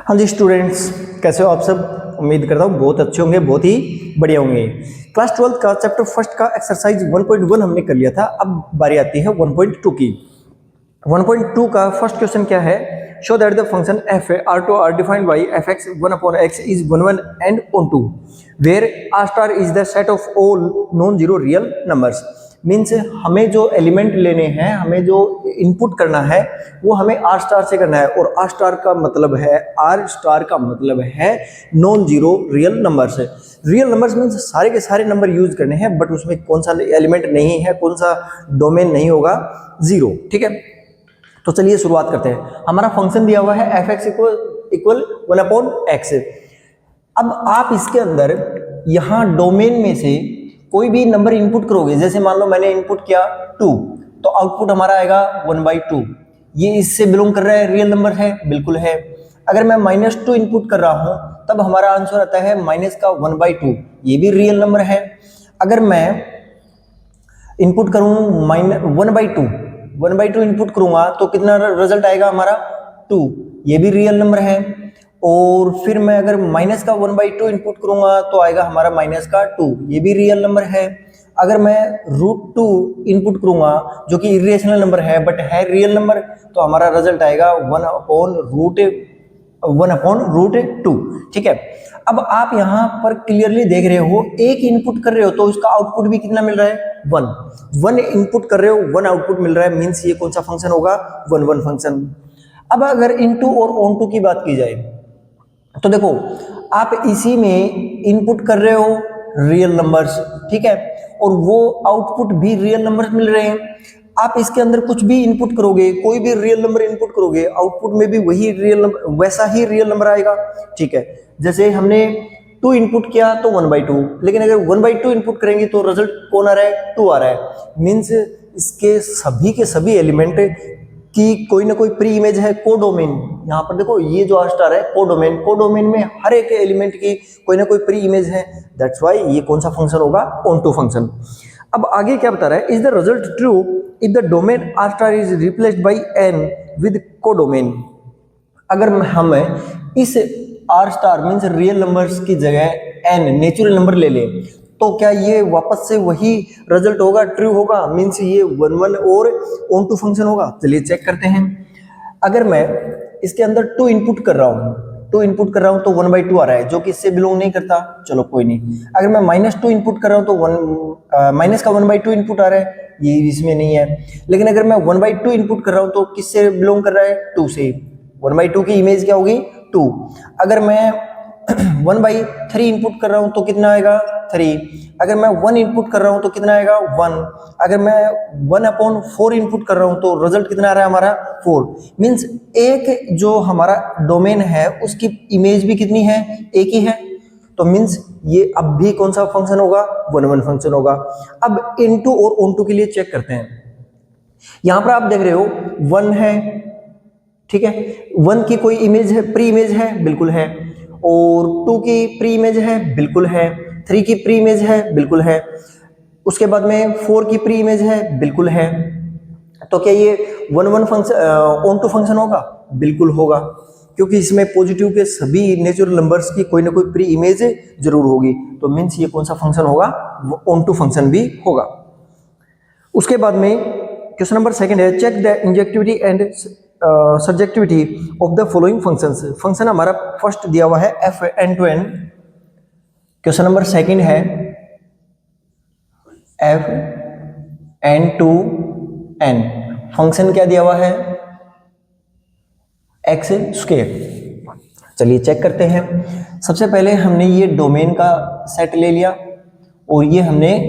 हाँ जी स्टूडेंट्स, कैसे हो आप सब। उम्मीद करता हूँ बहुत अच्छे होंगे, बहुत ही बढ़िया होंगे। क्लास 12 का चैप्टर फर्स्ट का एक्सरसाइज 1.1 हमने कर लिया था। अब बारी आती है 1.2 की। 1.2 का फर्स्ट क्वेश्चन क्या है? Show that the function F R to R defined by F X 1/x is 1 and onto where R star is the set of all non zero real numbers. Means हमें जो element लेने हैं, हमें जो input करना है वो हमें आर स्टार से करना है। और आर स्टार का मतलब है non zero real numbers. Real numbers means सारे के सारे नंबर यूज करने हैं, बट उसमें कौन सा एलिमेंट नहीं है, कौन सा डोमेन नहीं होगा, जीरो। ठीक है, तो चलिए शुरुआत करते हैं। हमारा फंक्शन दिया हुआ है एफ एक्स इक्वल 1/x। अब आप इसके अंदर यहां डोमेन में से कोई भी नंबर इनपुट करोगे, जैसे मान लो मैंने इनपुट किया 2, तो आउटपुट हमारा आएगा 1/2। ये इससे बिलोंग कर रहा है, रियल नंबर है, बिल्कुल है। अगर मैं -2 इनपुट कर रहा हूं तब हमारा आंसर आता है माइनस का 1/2, ये भी रियल नंबर है। अगर मैं इनपुट करूं 1/2 इनपुट करूंगा तो कितना रिजल्ट आएगा हमारा 2, ये भी रियल नंबर है। और फिर मैं अगर माइनस का 1/2 इनपुट करूंगा तो आएगा हमारा माइनस का 2, ये भी रियल नंबर है। अगर मैं √2 इनपुट करूंगा जो कि इरेशनल नंबर है बट है रियल नंबर, तो हमारा रिजल्ट आएगा 1/√2। ठीक है, अब आप यहाँ पर क्लियरली देख रहे हो, एक इनपुट कर रहे हो तो उसका आउटपुट भी कितना मिल रहा है, 1 इनपुट कर रहे हो 1 आउटपुट मिल रहा है। मीन्स ये कौन सा फंक्शन होगा, 1 फंक्शन। अब अगर इनटू और ऑन टू की बात की जाए तो देखो, आप इसी में इनपुट कर रहे हो रियल नंबर्स, ठीक है, और वो आउटपुट भी रियल नंबर्स मिल रहे हैं। आप इसके अंदर कुछ भी इनपुट करोगे, कोई भी रियल नंबर इनपुट करोगे, आउटपुट में भी वही रियल नंबर, वैसा ही रियल नंबर आएगा। ठीक है, जैसे हमने 2 इनपुट किया तो 1/2, लेकिन अगर 1/2 इनपुट करेंगे तो रिजल्ट कौन आ रहा है, 2 आ रहा है। मीन्स इसके सभी के सभी एलिमेंट की कोई ना कोई प्री इमेज है, कोडोमेन। यहाँ पर देखो, ये जो आर स्टार है कोडोमेन में हर एक एलिमेंट की कोई ना कोई प्री इमेज है। दैट्स वाई ये कौन सा फंक्शन होगा, ऑन टू फंक्शन। अब आगे क्या बता रहा है, is the result true if the domain R star is replaced by n with codomain. अगर हम इस R star means real numbers की जगह n नेचुरल नंबर ले लें तो क्या ये वापस से वही रिजल्ट होगा, ट्रू होगा। मीन्स ये 1 और ऑन टू फंक्शन होगा। चलिए चेक करते हैं। अगर मैं इसके अंदर 2 इनपुट कर रहा हूँ तो 1/2 आ रहा है, जो कि इससे बिलोंग नहीं करता, चलो कोई नहीं। अगर मैं -2 इनपुट कर रहा हूँ तो माइनस का 1/2 इनपुट आ रहा है, ये इसमें नहीं है। लेकिन अगर मैं 1/2 इनपुट कर रहा हूँ तो किससे बिलोंग कर रहा है, 2 से। 1/2 की इमेज क्या होगी, 2। अगर मैं 1/3 इनपुट कर रहा हूं तो कितना आएगा, 3। अगर मैं 1 इनपुट कर रहा हूं तो कितना आएगा, 1। अगर मैं 1/4 इनपुट कर रहा हूं तो रिजल्ट कितना आ रहा है हमारा, 4। मीन्स एक जो हमारा डोमेन है उसकी इमेज भी कितनी है, एक ही है। तो मीन्स ये अब भी कौन सा फंक्शन होगा, 1 फंक्शन होगा। अब इनटू और ऑनटू के लिए चेक करते हैं। यहां पर आप देख रहे हो 1 है, ठीक है, 1 की कोई इमेज है, प्री इमेज है, बिल्कुल है। और 2 की प्री इमेज है, बिल्कुल है। 3 की प्री इमेज है, बिल्कुल है। उसके बाद में 4 की प्री इमेज है, बिल्कुल है। तो क्या ये 1 फंक्शन ऑन टू फंक्शन होगा, बिल्कुल होगा, क्योंकि इसमें पॉजिटिव के सभी नेचुरल नंबर्स की कोई ना कोई प्री इमेज जरूर होगी। तो मीन्स ये कौन सा फंक्शन होगा, ऑन टू फंक्शन भी होगा। उसके बाद में क्वेश्चन नंबर 2 है, check the injectivity and surjectivity of the following functions. Function हमारा फर्स्ट दिया हुआ है f n2n। क्वेश्चन नंबर 2 है f n2n। फंक्शन क्या दिया हुआ है, x²। चलिए चेक करते हैं। सबसे पहले हमने ये डोमेन का सेट ले लिया और ये हमने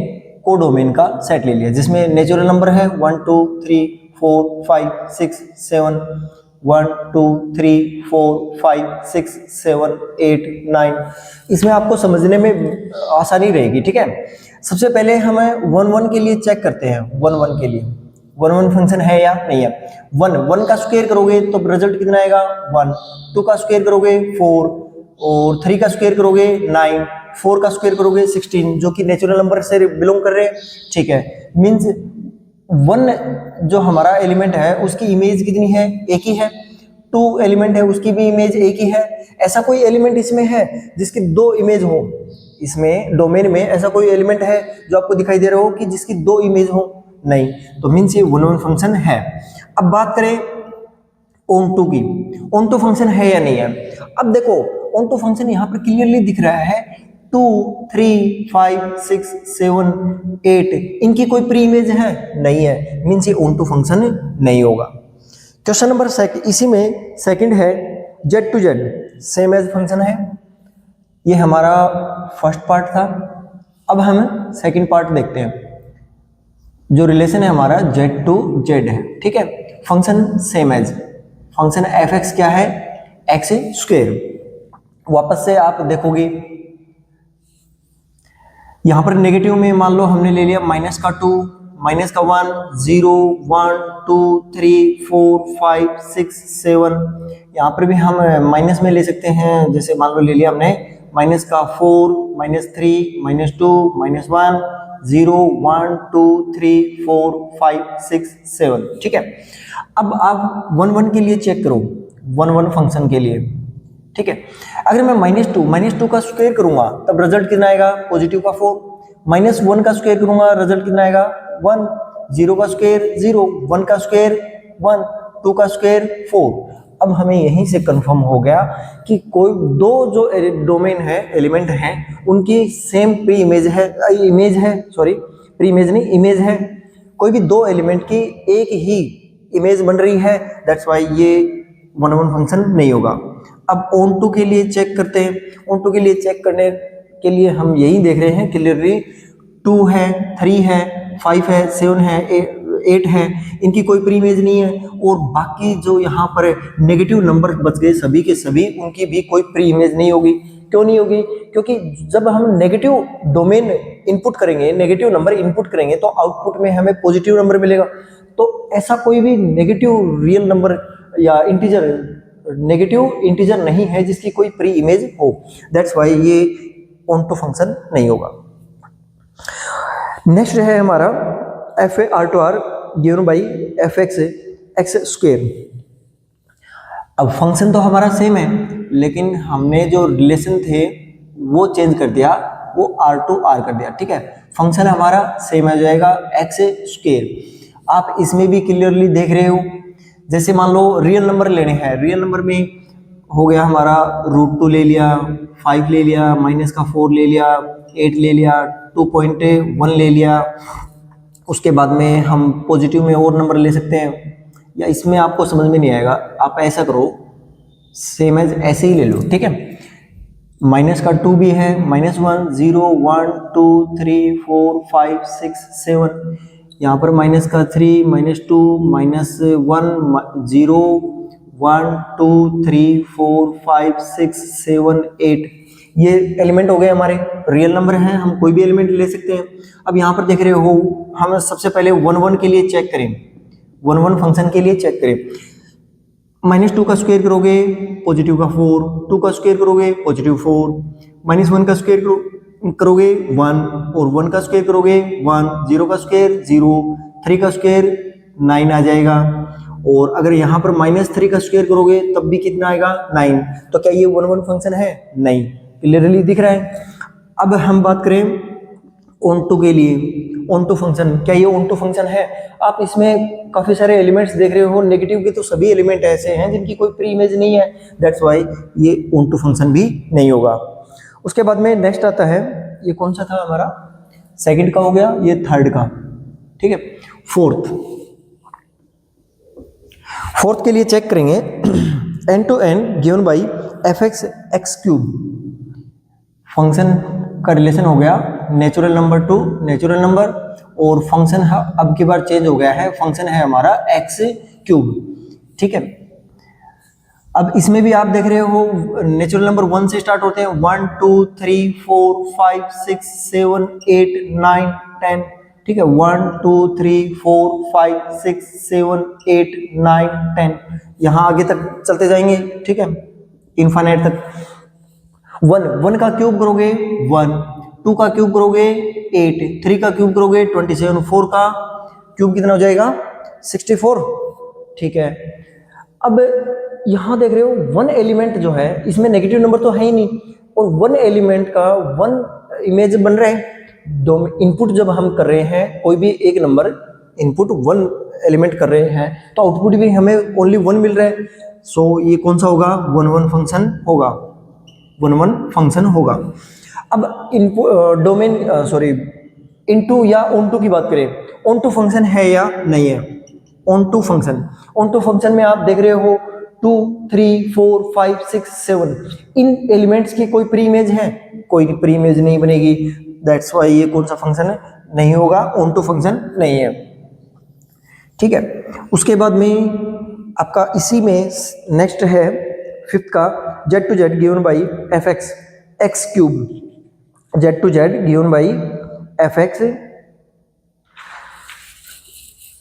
कोडोमेन का सेट ले लिया, जिसमें नेचुरल नंबर है 1 2 3 4 5 6 7, 1 2 3 4 5 6 7 8 9। इसमें आपको समझने में आसानी रहेगी। ठीक है, सबसे पहले हमें 1 के लिए चेक करते हैं। 1 के लिए 1 फंक्शन है या नहीं है। 1 का स्क्वायर करोगे तो रिजल्ट कितना आएगा, 1। 2 का स्क्वायर करोगे 4, और 3 का स्क्वायर करोगे 9, 4 का स्क्वायर करोगे 16, जो कि नेचुरल नंबर से बिलोंग कर रहे हैं। ठीक है, मीन्स 1 जो हमारा एलिमेंट है उसकी इमेज कितनी है, एक ही है। टू एलिमेंट है उसकी भी इमेज एक ही है। ऐसा कोई एलिमेंट इसमें है जिसकी दो इमेज हो? इसमें डोमेन में ऐसा कोई एलिमेंट है जो आपको दिखाई दे रहा हो कि जिसकी दो इमेज हो? नहीं, तो मीन्स ये वन वन फंक्शन है। अब बात करें ऑन टू की, ऑन टू फंक्शन है या नहीं है? अब देखो ऑन टू फंक्शन यहाँ पर क्लियरली दिख रहा है 2, 3, 5, 6, 7, 8 इनकी कोई प्री इमेज है? नहीं है, मीन्स ये ऑन टू फंक्शन नहीं होगा। क्वेश्चन नंबर इसी में सेकंड है Z to Z same as function है। ये हमारा फर्स्ट पार्ट था। अब हम सेकंड पार्ट देखते हैं। जो रिलेशन है हमारा जेड टू जेड है, ठीक है। Function same as function F X क्या है? X square. वापस से आप देखोगे यहां पर नेगेटिव में मान लो हमने ले लिया माइनस का 2, माइनस का 1, 0, 1, 2, 3, 4, 5, 6, 7। यहाँ पर भी हम माइनस में ले सकते हैं। जैसे मान लो ले लिया हमने माइनस का 4, माइनस 3, माइनस 2, माइनस 1, 0, 1, 2, 3, 4, 5, 6, 7, ठीक है। अब आप 1, 1 के लिए चेक करो, 1, 1 फंक्शन के लिए, ठीक है। अगर मैं माइनस टू का स्क्वायर करूंगा तब रिजल्ट कितना आएगा? पॉजिटिव का 4। माइनस 1 का स्क्वायर करूंगा रिजल्ट कितना आएगा? 1। 0 का स्क्वायर 0, 1 का स्क्वायर 1, 2 का स्क्वायर 4। अब हमें यहीं से कंफर्म हो गया कि कोई दो जो डोमेन है एलिमेंट हैं उनकी सेम प्री इमेज है, प्री इमेज नहीं इमेज है। कोई भी दो एलिमेंट की एक ही इमेज बन रही है, दैट्स वाई ये वन वन फंक्शन नहीं होगा। अब ऑन टू के लिए चेक करते हैं। ऑन टू के लिए चेक करने के लिए हम यही देख रहे हैं क्लियरली 2 है, 3 है, 5 है, 7 है, 8 है, इनकी कोई प्री इमेज नहीं है। और बाकी जो यहाँ पर नेगेटिव नंबर बच गए सभी के सभी, उनकी भी कोई प्री इमेज नहीं होगी। क्यों नहीं होगी? क्योंकि जब हम नेगेटिव डोमेन इनपुट करेंगे, नेगेटिव नंबर इनपुट करेंगे तो आउटपुट में हमें पॉजिटिव नंबर मिलेगा। तो ऐसा कोई भी नेगेटिव रियल नंबर या नेगेटिव इंटीजर नहीं है जिसकी कोई प्री इमेज हो, दैट्स वाई ये ऑन टू फंक्शन नहीं होगा। नेक्स्ट है हमारा F A R to R given by F X X square. अब फंक्शन तो हमारा सेम है लेकिन हमने जो रिलेशन थे वो चेंज कर दिया, वो आर टू आर कर दिया, ठीक है। फंक्शन हमारा सेम आ जाएगा एक्स स्क्वेयर। आप इसमें भी क्लियरली देख रहे हो, जैसे मान लो रियल नंबर लेने हैं, रियल नंबर में हो गया हमारा √2 ले लिया, 5 ले लिया, माइनस का 4 ले लिया, 8 ले लिया, 2.1 ले लिया। उसके बाद में हम पॉजिटिव में और नंबर ले सकते हैं, या इसमें आपको समझ में नहीं आएगा आप ऐसा करो सेम एज ऐसे ही ले लो, ठीक है। माइनस का 2 भी है, -1, 0, 1, 2, 3, 4, 5, 6, 7। यहाँ पर माइनस का 3, -2, -1, 0, 1, 2, 3, 4, 5, 6, 7, 8 ये एलिमेंट हो गए हमारे, रियल नंबर हैं, हम कोई भी एलिमेंट ले सकते हैं। अब यहाँ पर देख रहे हो हम सबसे पहले 1, 1 के लिए चेक करें, 1, 1 फंक्शन के लिए चेक करें। -2 का स्क्वायर करोगे पॉजिटिव का 4, 2 का स्क्वायर करोगे पॉजिटिव 4, -1 का स्क्वायर करोगे 1, और 1 का स्क्वायर करोगे 1, 0 का स्क्वायर 0, 3 का स्क्वायर 9 आ जाएगा। और अगर यहाँ पर -3 का स्क्वायर करोगे तब भी कितना आएगा? 9। तो क्या ये 1, 1 फंक्शन है? नहीं, क्लियरली दिख रहा है। अब हम बात करें ऑन टू के लिए, ऑन टू फंक्शन, क्या ये ऑन टू फंक्शन है? आप इसमें काफी सारे एलिमेंट्स देख रहे हो, नेगेटिव के तो सभी एलिमेंट ऐसे हैं जिनकी कोई प्री इमेज नहीं है, दैट्स वाई ये ऑन टू फंक्शन भी नहीं होगा। उसके बाद में नेक्स्ट आता है, ये कौन सा था हमारा? सेकंड का हो गया, ये थर्ड का, ठीक है। फोर्थ के लिए चेक करेंगे N to N given by F X X cube. Function का रिलेशन हो गया natural number to natural number, और फंक्शन अब की बार चेंज हो गया है, फंक्शन है हमारा एक्स क्यूब, ठीक है। अब इसमें भी आप देख रहे हो नेचुरल नंबर 1 से स्टार्ट होते हैं, 1, 2, 3, 4, 5, 6, 7, 8, 9, 10, ठीक है। 1, 2, 3, 4, 5, 6, 7, 8, 9, 10 यहाँ आगे तक चलते जाएंगे, ठीक है, इनफाइनाइट तक। 1 का क्यूब करोगे 1, 2 का क्यूब करोगे 8, 3 का क्यूब करोगे 27, 4 का क्यूब कितना हो जाएगा? 64, ठीक है। अब यहाँ देख रहे हो वन एलिमेंट जो है इसमें नेगेटिव नंबर तो है ही नहीं, और वन एलिमेंट का वन इमेज बन रहा है। दो इनपुट जब हम कर रहे हैं कोई भी एक नंबर इनपुट वन एलिमेंट कर रहे हैं तो आउटपुट भी हमें ओनली वन मिल रहा है। सो ये कौन सा होगा, वन वन फंक्शन होगा, वन वन फंक्शन होगा। अब इनपुट डोमेन इनटू या ऑन टू की बात करें, ऑन टू फंक्शन है या नहीं है। ऑन टू फंक्शन में आप देख रहे हो 2 3 4 5 6 7 इन एलिमेंट्स की कोई प्री इमेज है, कोई प्री इमेज नहीं बनेगी। दैट्स वाई ये कौन सा फंक्शन है, नहीं होगा, ऑन टू फंक्शन नहीं है। ठीक है, उसके बाद में आपका इसी में नेक्स्ट है फिफ्थ का Z to Z given by F X X cube, Z to Z given by F X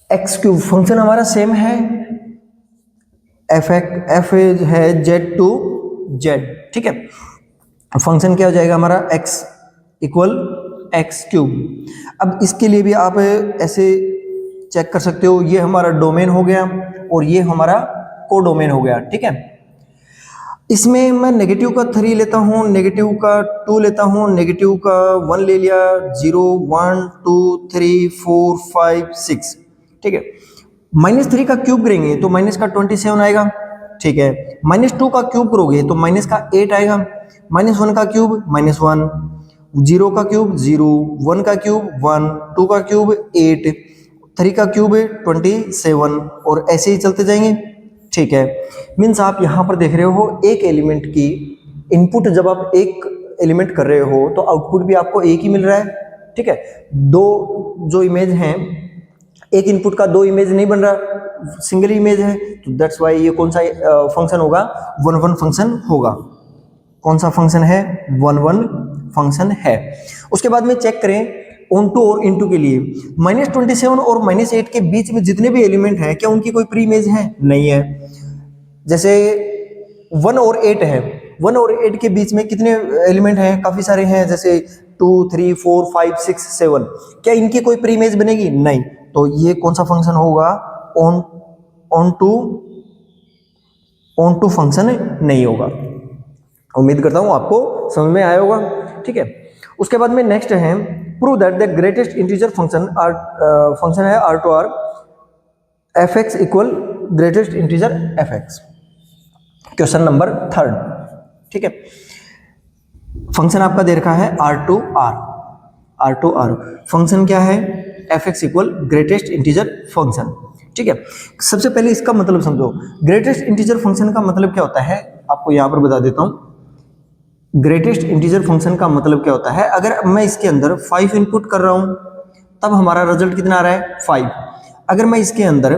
X cube. Function हमारा सेम है, एफ है जेड टू जेड। ठीक है, फंक्शन क्या हो जाएगा हमारा एक्स इक्वल एक्स क्यूब। अब इसके लिए भी आप ऐसे चेक कर सकते हो, ये हमारा डोमेन हो गया और ये हमारा कोडोमेन हो गया। ठीक है, इसमें मैं नेगेटिव का 3 लेता हूँ, नेगेटिव का 2 लेता हूँ, नेगेटिव का 1 ले लिया, 0 1 2 3 4 5 6। ठीक है, -3 का क्यूब करेंगे तो माइनस का 27 आएगा। ठीक है, -2 का क्यूब करोगे तो माइनस का 8 आएगा, -1 का क्यूब -1, 0 का क्यूब 0, 1 का क्यूब 1, 2 का क्यूब 8, 3 का क्यूब 27 और ऐसे ही चलते जाएंगे। ठीक है, मीन्स आप यहाँ पर देख रहे हो एक एलिमेंट की इनपुट जब आप एक एलिमेंट कर रहे हो तो आउटपुट भी आपको एक ही मिल रहा है। ठीक है, दो जो इमेज हैं, एक इनपुट का 2 इमेज नहीं बन रहा, सिंगल इमेज है, तो दैट्स वाई ये कौन सा फंक्शन होगा, वन वन फंक्शन होगा। कौन सा फंक्शन है, वन वन फंक्शन है। उसके बाद में चेक करें ऑन टू और इनटू के लिए, -27 और -8 के बीच में जितने भी एलिमेंट हैं क्या उनकी कोई प्री इमेज है, नहीं है। जैसे 1 और 8 है, 1 और 8 के बीच में कितने एलिमेंट हैं, काफी सारे हैं, जैसे 2 3 4 5 6 7, क्या इनकी कोई प्री इमेज बनेगी, नहीं। तो ये कौन सा फंक्शन होगा, ऑन टू फंक्शन नहीं होगा। उम्मीद करता हूं आपको समझ में आया होगा। ठीक है, उसके बाद में नेक्स्ट है prove that the greatest integer function है R to R F x equal greatest integer f x. Question number 3। ठीक है, फंक्शन आपका दे रखा है आर टू आर, फंक्शन क्या है, F x equal greatest integer function. ठीक है, सबसे पहले इसका मतलब समझो, ग्रेटेस्ट इंटीजर फंक्शन का मतलब क्या होता है, आपको यहां पर बता देता हूं। ग्रेटेस्ट इंटीजर फंक्शन का मतलब क्या होता है, अगर मैं इसके अंदर 5 इनपुट कर रहा हूं तब हमारा रिजल्ट कितना आ रहा है, 5। अगर मैं इसके अंदर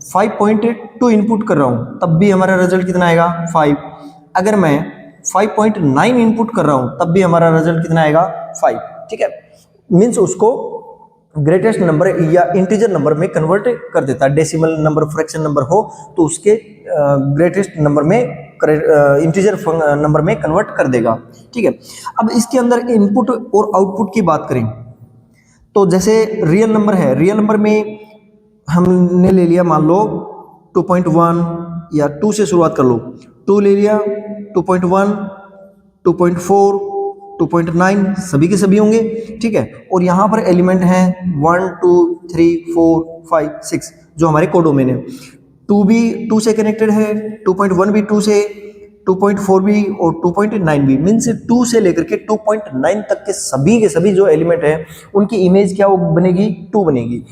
5.2 इनपुट कर रहा हूं तब भी हमारा रिजल्ट कितना आएगा, 5। अगर मैं 5.9 इनपुट कर रहा हूं तब भी हमारा रिजल्ट कितना आएगा, 5। ठीक है, मीन्स उसको ग्रेटेस्ट नंबर या इंटीजर नंबर में कन्वर्ट कर देता है। डेसिमल नंबर, फ्रैक्शन नंबर हो तो उसके ग्रेटेस्ट नंबर में इंटीजर नंबर में कन्वर्ट कर देगा। ठीक है, अब इसके अंदर इनपुट और आउटपुट की बात करें तो जैसे रियल नंबर है, रियल नंबर में हमने ले लिया मान लो 2.1 या 2 से शुरुआत कर लो, 2 ले लिया, 2.1 2.4 2.9 सभी के सभी होंगे। ठीक है, और यहाँ पर एलिमेंट हैं 1 2 3 4 5 6 जो हमारे कोडोमेन है। 2 भी 2 से कनेक्टेड है, 2.1 भी 2 से, 2.4 भी और 2.9 भी, मीन्स 2 से लेकर के 2.9 तक के सभी जो एलिमेंट है उनकी इमेज क्या वो बनेगी, 2 बनेगी।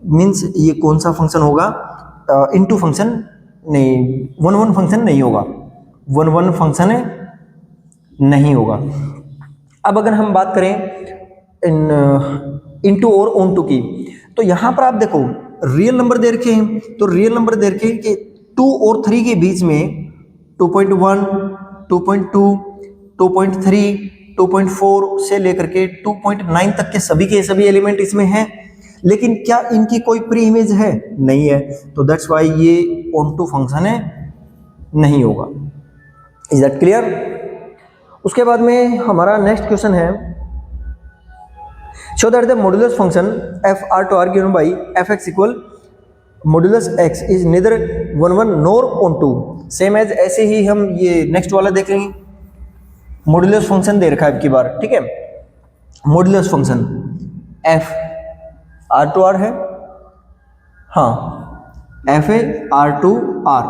मीन्स ये कौन सा फंक्शन होगा, इनटू फंक्शन नहीं, वन वन फंक्शन नहीं होगा, वन वन फंक्शन नहीं होगा। अब अगर हम बात करें इनटू और ऑन टू की, तो यहां पर आप देखो रियल नंबर दे रखे हैं, तो रियल नंबर दे रखे हैं कि 2 और 3 के बीच में 2.1 2.2 2.3 2.4 से लेकर के 2.9 तक के सभी एलिमेंट इसमें हैं, लेकिन क्या इनकी कोई प्री इमेज है, नहीं है। तो दैट्स वाई ये ऑन टू फंक्शन है, नहीं होगा। Is that clear. उसके बाद में हमारा नेक्स्ट क्वेश्चन है, show that the modulus function F R to R given by F x equal modulus x is neither 1 1 nor onto. Same as ऐसे ही हम ये नेक्स्ट वाला देख लेंगे। मॉड्यूलस फंक्शन दे रखा है अब की बार, ठीक है। Modulus function F R to R है, हाँ F A R to R.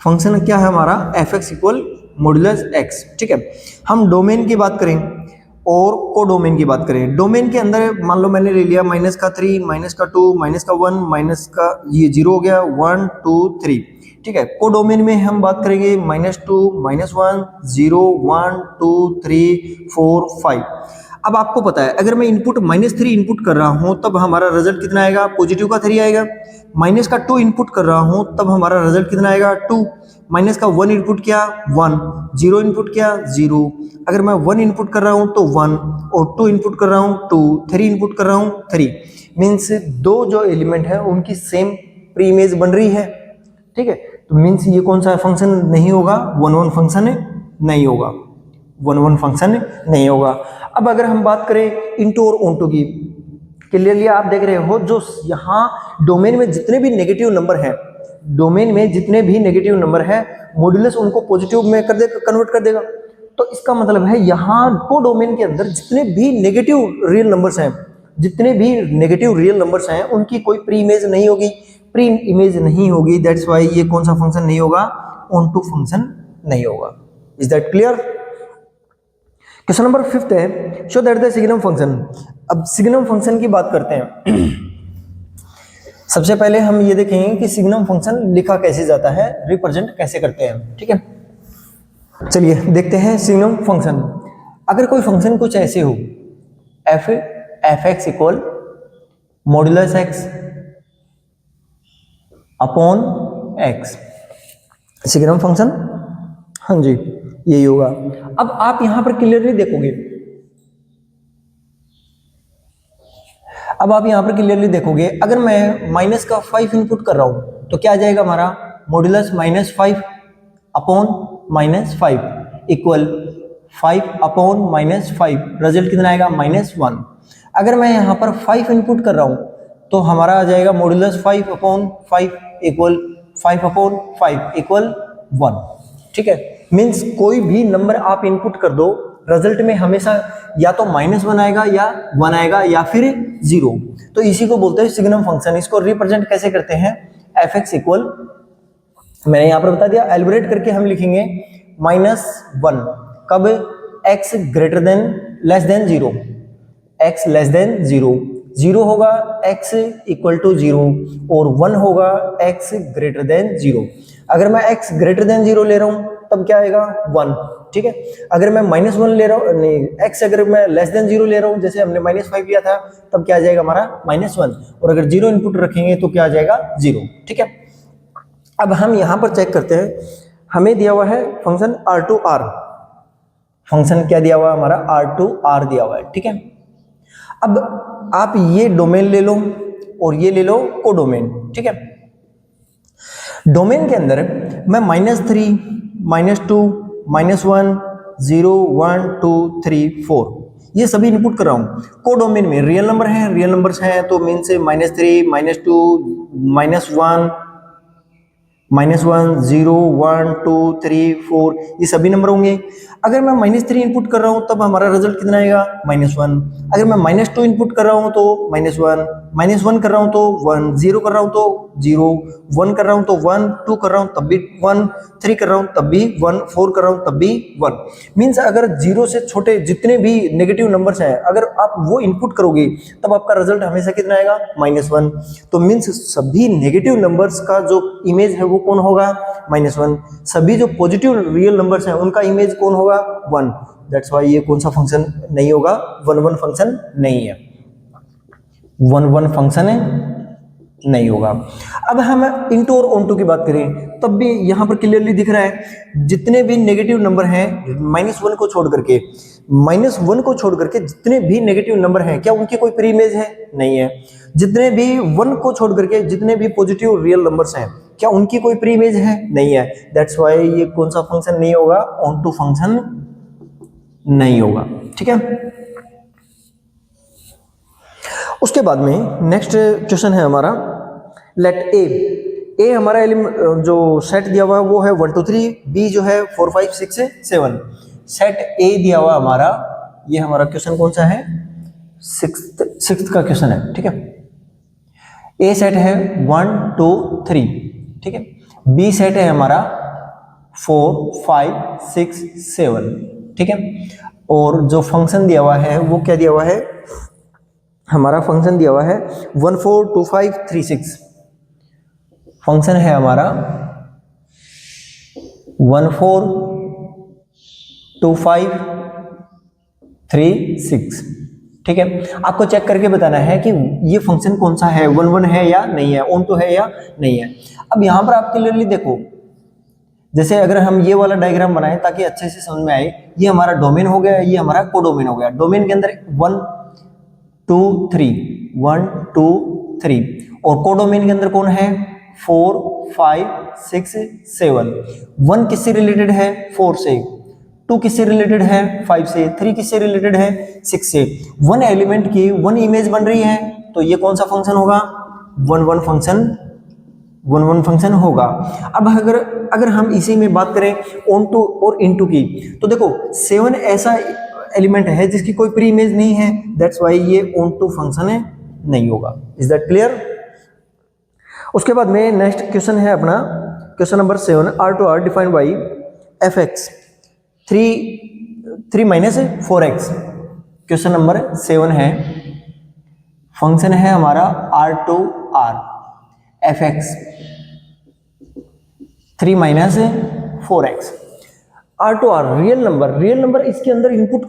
Function क्या है हमारा, F x equal modulus X, ठीक है। हम डोमेन की बात करें और को डोमेन की बात करें। डोमेन के अंदर मान लो मैंने ले लिया -3, -2, -1, माइनस का ये 0 हो गया, 1 2 3, ठीक है। को डोमेन में हम बात करेंगे -2, -1, 0, 1 2 3 4 5। अब आपको पता है अगर मैं इनपुट -3 इनपुट कर रहा हूं तब हमारा रिजल्ट कितना आएगा, पॉजिटिव का 3 आएगा। -2 इनपुट कर रहा हूं तब हमारा रिजल्ट कितना आएगा, 2। -1 इनपुट किया 1, 0 इनपुट किया 0। अगर मैं 1 इनपुट कर रहा हूं तो 1, और 2 इनपुट कर रहा हूं 2, 3 इनपुट कर रहा हूं 3। मीन्स दो जो एलिमेंट है उनकी सेम प्री इमेज बन रही है, ठीक है। तो मीन्स ये कौन सा फंक्शन नहीं होगा, 1 1 फंक्शन नहीं होगा, 1 1 फंक्शन नहीं होगा। अब अगर हम बात करें इनटू और ऑनटू की, क्लियरली आप देख रहे हो जो यहाँ डोमेन में जितने भी नेगेटिव नंबर हैं, डोमेन में जितने भी नेगेटिव नंबर है मॉड्यूलस उनको पॉजिटिव में कर देगा, कन्वर्ट कर देगा। तो इसका मतलब है यहाँ को डोमेन के अंदर जितने भी नेगेटिव रियल नंबर्स हैं, जितने भी नेगेटिव रियल नंबर्स हैं उनकी कोई प्री इमेज नहीं होगी, प्री इमेज नहीं होगी। दैट्स वाई ये कौन सा फंक्शन नहीं होगा, ऑन टू फंक्शन नहीं होगा। Is that clear? Question number 5 है, show that the signum function. अब सिग्नम फंक्शन की बात करते हैं। सबसे पहले हम ये देखेंगे कि सिग्नम फंक्शन लिखा कैसे जाता है, रिप्रेजेंट कैसे करते हैं, ठीक है। चलिए देखते हैं सिग्नम फंक्शन। अगर कोई फंक्शन कुछ ऐसे हो, F x equal modulus x upon x, signum function, हाँ जी यही होगा। अब आप यहां पर क्लियरली देखोगे, अब आप यहां पर क्लियरली देखोगे अगर मैं माइनस का 5 इनपुट कर रहा हूं तो क्या आ जाएगा हमारा, modulus -5 upon -5 equal 5 upon -5, result कितना आएगा, -1। अगर मैं यहां पर 5 इनपुट कर रहा हूं तो हमारा आ जाएगा modulus 5 upon 5 equal 5 upon 5 equal 1, ठीक है। मीन्स कोई भी नंबर आप इनपुट कर दो, रिजल्ट में हमेशा या तो -1 आएगा या 1 आएगा या फिर 0। तो इसी को बोलते हैं सिग्नम फंक्शन। इसको रिप्रेजेंट कैसे करते हैं, एफ एक्स इक्वल, मैंने यहां पर बता दिया, एलिब्रेट करके हम लिखेंगे -1 कब, x greater than less than 0, x less than 0, 0 होगा x इक्वल टू 0 और 1 होगा x ग्रेटर देन 0। अगर मैं x ग्रेटर देन 0 ले रहा हूं तब क्या आएगा, 1, ठीक है। अगर मैं -1 ले रहा हूं, नहीं x अगर मैं लेस देन 0 ले रहा हूं, जैसे हमने -5 लिया था, तब क्या आ जाएगा हमारा -1, और अगर 0 इनपुट रखेंगे तो क्या आ जाएगा 0, ठीक है। अब हम यहां पर चेक करते हैं, हमें दिया हुआ है फंक्शन R2R, फंक्शन क्या दिया हुआ है हमारा, R2R दिया हुआ है, ठीक है। अब आप ये डोमेन ले लो और ये ले लो को डोमेन, ठीक है। डोमेन के अंदर मैं -3, -2, -1, 0, 1 2 3 4 ये सभी इनपुट कर रहा हूं। को डोमेन में रियल नंबर हैं, रियल नंबर्स हैं तो मीन से -3, -2, -1, 0, 1 2 3 4 ये सभी नंबर होंगे। अगर मैं -3 इनपुट कर रहा हूं तब हमारा रिजल्ट कितना आएगा, -1। अगर मैं -2 इनपुट कर रहा हूं तो -1, -1 कर रहा हूं तो 1, 0 कर रहा हूं तो 0, 1 कर रहा हूं तो 1, 2 कर रहा हूं तब भी 1, 3 कर रहा हूं तब भी 1, 4 कर रहा हूं तब भी 1। मीन्स अगर 0 से छोटे जितने भी नेगेटिव नंबर्स हैं अगर आप वो इनपुट करोगे तब आपका रिजल्ट हमेशा कितना आएगा, -1। तो मीन्स सभी नेगेटिव नंबर्स का जो इमेज है वो कौन होगा, -1। सभी जो पॉजिटिव रियल नंबर्स हैं उनका इमेज कौन होगा, 1। दैट्स वाई ये कौन सा फंक्शन नहीं होगा, 1 1 फंक्शन नहीं है, 1 1 फंक्शन है नहीं होगा। अब हम इनटू और ऑनटू की बात करें तब भी यहां पर क्लियरली दिख रहा है जितने भी नेगेटिव नंबर हैं -1 को छोड़ करके, -1 को छोड़ करके जितने भी नेगेटिव नंबर हैं क्या उनकी कोई प्री इमेज है, नहीं है। जितने भी 1 को छोड़ करके जितने भी पॉजिटिव रियल नंबर्स हैं क्या उनकी कोई प्री इमेज है, नहीं है। दैट्स वाई ये कौन सा फंक्शन नहीं होगा, ऑन टू फंक्शन नहीं होगा, ठीक है। उसके बाद में नेक्स्ट क्वेश्चन है हमारा, लेट ए हमारा जो सेट दिया हुआ है वो है 1 2 3, बी जो है 4 5 6 7। सेट ए दिया हुआ हमारा, ये हमारा क्वेश्चन कौन सा है, सिक्स्थ का क्वेश्चन है, ठीक है। ए सेट है 1 2 3, ठीक है। बी सेट है हमारा 4 5 6 7, ठीक है। और जो फंक्शन दिया हुआ है वो क्या दिया हुआ है, हमारा फंक्शन दिया हुआ है 1 4 2 5 3 6। फंक्शन है हमारा 1 4 2 5 3 6, ठीक है। आपको चेक करके बताना है कि ये फंक्शन कौन सा है, 1 1 है या नहीं है, ऑन टू है या नहीं है। अब यहां पर आप क्लियरली देखो, जैसे अगर हम ये वाला डायग्राम बनाएं ताकि अच्छे से समझ में आए, ये हमारा डोमेन हो गया, ये हमारा कोडोमेन हो गया। डोमेन के अंदर 1 2 3 1 2 3, और कोडोमेन के अंदर कौन है, 4 5 6 7। 1 किससे रिलेटेड है, 4 से। 2 किससे रिलेटेड है, 5 से। 3 किससे रिलेटेड है, 6 से। 1 एलिमेंट की 1 इमेज बन रही है, तो ये कौन सा फंक्शन होगा, 1 1 फंक्शन होगा। अब अगर हम इसी में बात करें ऑन टू और इनटू की, तो देखो 7 ऐसा एलिमेंट है जिसकी कोई प्री इमेज नहीं है, दैट्स वाई ये ऑन टू फंक्शन है, नहीं होगा। Is that clear. उसके बाद में नेक्स्ट क्वेश्चन है अपना question number 7, R to R defined by F X 3 minus 4x। Question number 7 है, फंक्शन है हमारा R to R F X 3 minus 4x। R to R real number इसके अंदर इनपुट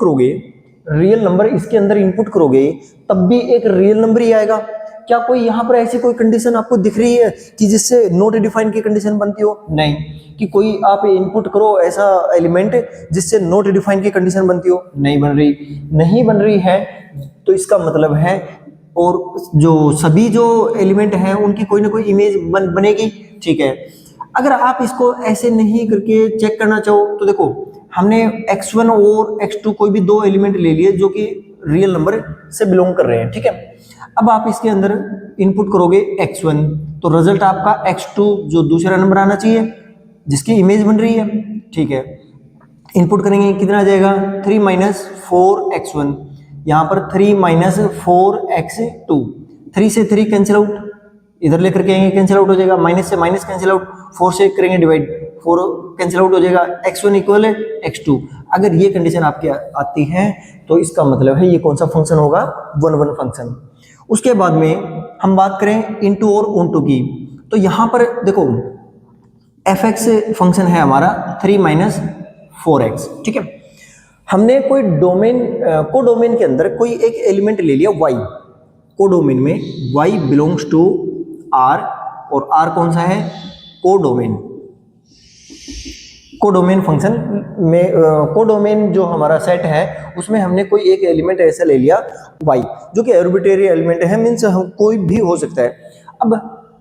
करोगे, तब भी एक रियल नंबर ही आएगा। क्या कोई यहां पर ऐसी कोई कंडीशन आपको दिख रही है कि जिससे नॉट डिफाइन की कंडीशन बनती हो, नहीं। कि कोई आप इनपुट करो ऐसा एलिमेंट जिससे नॉट डिफाइन की कंडीशन बनती हो, नहीं बन रही है, तो इसका मतलब है, और जो सभी जो एलिमेंट हैं उनकी कोई ना कोई इमेज बनेगी, ठीक है। अगर आप इसको ऐसे नहीं करके चेक करना चाहो, तो देखो हमने x1 और x2 कोई भी 2 एलिमेंट ले लिए जो कि रियल नंबर से बिलोंग कर रहे हैं, ठीक है। अब आप इसके अंदर इनपुट करोगे x1, तो रिजल्ट आपका x2 जो दूसरा नंबर आना चाहिए जिसकी इमेज बन रही है, ठीक है। इनपुट करेंगे, कितना आ जाएगा, 3 माइनस 4x1, यहाँ पर 3 माइनस 4x2, 3 से 3 कैंसिल आउट, इधर लेकर के आएंगे कैंसिल आउट हो जाएगा, माइनस से माइनस कैंसिल आउट, 4 से करेंगे डिवाइड, 4 कैंसिल आउट हो जाएगा, x1 इक्वल है x2। अगर ये कंडीशन आपकी आती है तो इसका मतलब है ये कौन सा फंक्शन होगा, 1 1 फंक्शन। उसके बाद में हम बात करें इनटू और ऑन टू की, तो यहां पर देखो एफ एक्स फंक्शन है हमारा 3 माइनस 4x, ठीक है। हमने कोई कोडोमेन के अंदर कोई एक एलिमेंट ले लिया y, कोडोमेन में y बिलोंग्स टू r, और r कौन सा है, कोडोमेन फंक्शन में कोडोमेन जो हमारा सेट है उसमें हमने कोई एक एलिमेंट ऐसा ले लिया y, जो कि आर्बिट्रेरी एलिमेंट है, मीन्स कोई भी हो सकता है। अब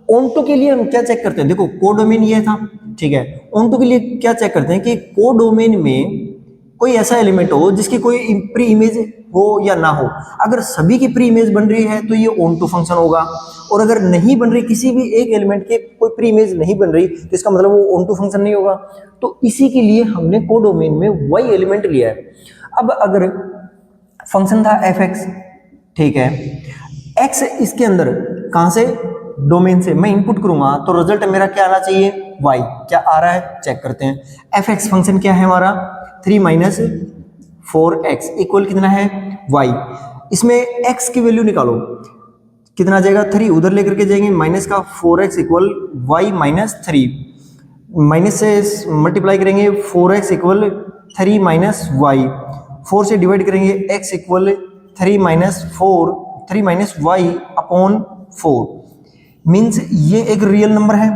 ऑनटू के लिए हम क्या चेक करते हैं, देखो कोडोमेन ये था, ठीक है। ऑनटू के लिए क्या चेक करते हैं कि कोडोमेन में कोई ऐसा एलिमेंट हो जिसकी कोई प्री इमेज हो या ना हो। अगर सभी की प्री इमेज बन रही है तो ये ऑन टू फंक्शन होगा, और अगर नहीं बन रही, किसी भी एक एलिमेंट के कोई प्री इमेज नहीं बन रही, तो इसका मतलब वो ऑन टू फंक्शन नहीं होगा। तो इसी के लिए हमने कोडोमेन में y एलिमेंट लिया है। अब अगर फंक्शन था एफ एक्स, ठीक है, x इसके अंदर कहां से, डोमेन से मैं इनपुट करूंगा, तो रिजल्ट मेरा क्या आना चाहिए, y। क्या आ रहा है चेक करते हैं। एफ एक्स फंक्शन क्या है हमारा, 3 माइनस 4x इक्वल कितना है, y। इसमें x की वैल्यू निकालो, कितना आ जाएगा, 3 उधर लेकर के जाएंगे, माइनस का 4x equal y minus 3, minus से मल्टीप्लाई करेंगे 4x इक्वल 3 माइनस y, 4 से डिवाइड करेंगे x equal 3 minus 4, 3 minus y upon 4, means ये एक रियल नंबर है,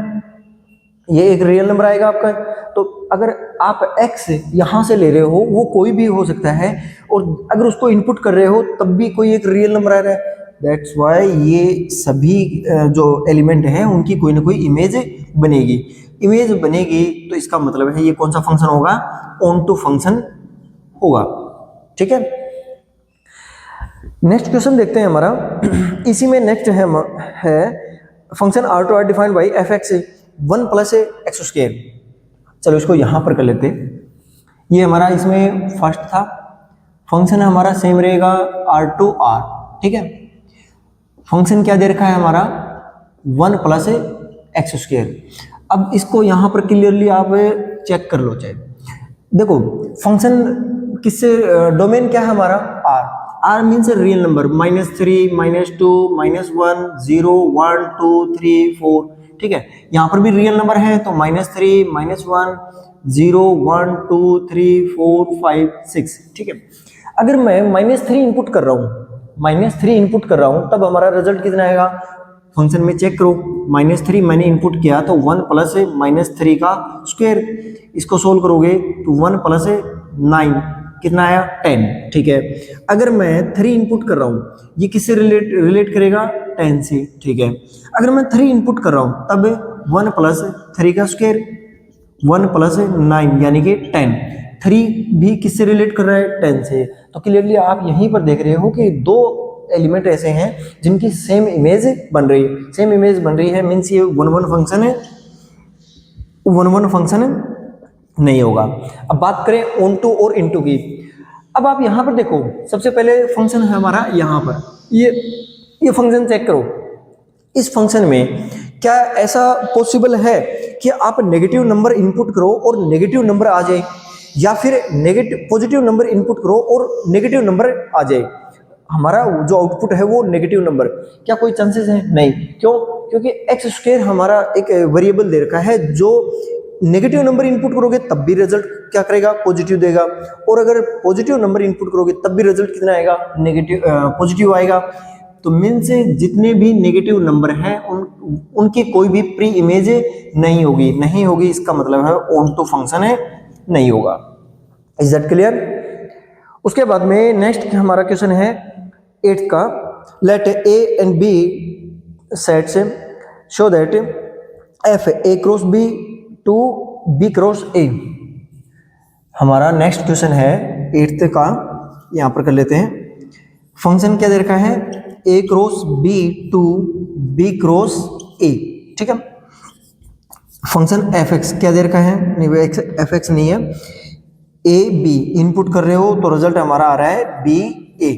ये एक रियल नंबर आएगा आपका। तो अगर आप x यहां से ले रहे हो, वो कोई भी हो सकता है, और अगर उसको इनपुट कर रहे हो तब भी कोई एक रियल नंबर आ रहा है, दैट्स वाई ये सभी जो एलिमेंट हैं उनकी कोई ना कोई इमेज बनेगी। इमेज बनेगी तो इसका मतलब है ये कौन सा फंक्शन होगा, ऑन टू फंक्शन होगा, ठीक है। नेक्स्ट क्वेश्चन देखते हैं हमारा, इसी में नेक्स्ट है function R to R defined by F X 1 plus X square. चलो इसको यहाँ पर कर लेते। ये हमारा इसमें फर्स्ट था, फंक्शन हमारा सेम रहेगा आर टू आर, ठीक है। फंक्शन क्या दे रखा है हमारा 1 प्लस एक्स स्क्वायर। अब इसको यहाँ पर क्लियरली आप चेक कर लो। चाहे देखो फंक्शन किससे, डोमेन क्या है हमारा R, R means real number -3 -2 -1 0 1 2 3 4, ठीक है। यहाँ पर भी रियल नंबर है तो -3 -1 0 1 2 3 4 5 6, ठीक है। अगर मैं -3 इनपुट कर रहा हूँ, -3 इनपुट कर रहा हूँ, तब हमारा रिजल्ट कितना आएगा फंक्शन में चेक करो। -3 मैंने इनपुट किया तो 1 प्लस -3 का स्क्वायर, इसको सोल्व करोगे तो 1 प्लस 9 कितना आया 10, ठीक है। अगर मैं 3 इनपुट कर रहा हूँ, ये किससे रिलेट करेगा 10 से, ठीक है। अगर मैं 3 इनपुट कर रहा हूँ तब 1 प्लस 3 का स्क्वायर 1 प्लस 9 यानी कि 10, 3 भी किससे रिलेट कर रहा है 10 से। तो क्लियरली आप यहीं पर देख रहे हो कि दो एलिमेंट ऐसे हैं जिनकी सेम इमेज बन रही है, सेम इमेज बन रही है, मीन्स ये 1 1 फंक्शन है, 1 1 फंक्शन नहीं होगा। अब बात करें ऑन टू और इनटू की। अब आप यहाँ पर देखो, सबसे पहले फंक्शन है हमारा यहाँ पर, ये फंक्शन चेक करो। इस फंक्शन में क्या ऐसा पॉसिबल है कि आप नेगेटिव नंबर इनपुट करो और नेगेटिव नंबर आ जाए, या फिर पॉजिटिव नंबर इनपुट करो और नेगेटिव नंबर आ जाए, हमारा जो आउटपुट है वो नेगेटिव नंबर, क्या कोई चांसेस है? नहीं। क्यों? क्योंकि एक्स स्क्वायर हमारा एक वेरिएबल दे रखा है, जो नेगेटिव नंबर इनपुट करोगे तब भी रिजल्ट क्या करेगा पॉजिटिव देगा, और अगर पॉजिटिव नंबर इनपुट करोगे तब भी रिजल्ट कितना आएगा नेगेटिव पॉजिटिव आएगा। तो मीन्स जितने भी नेगेटिव नंबर हैं उनकी कोई भी प्री इमेज नहीं होगी, इसका मतलब है ऑन टू फंक्शन है नहीं होगा। Is that clear? उसके बाद में नेक्स्ट हमारा क्वेश्चन है 8th का, let A and B sets show that F A cross B to B cross A. हमारा नेक्स्ट क्वेश्चन है 8th का, यहाँ पर कर लेते हैं। फंक्शन क्या दे रखा है A cross B to B cross A, ठीक है। फंक्शन एफ एक्स क्या दे रखा है, नहीं एफ एक्स नहीं है, ए बी इनपुट कर रहे हो तो रिजल्ट हमारा आ रहा है बी ए।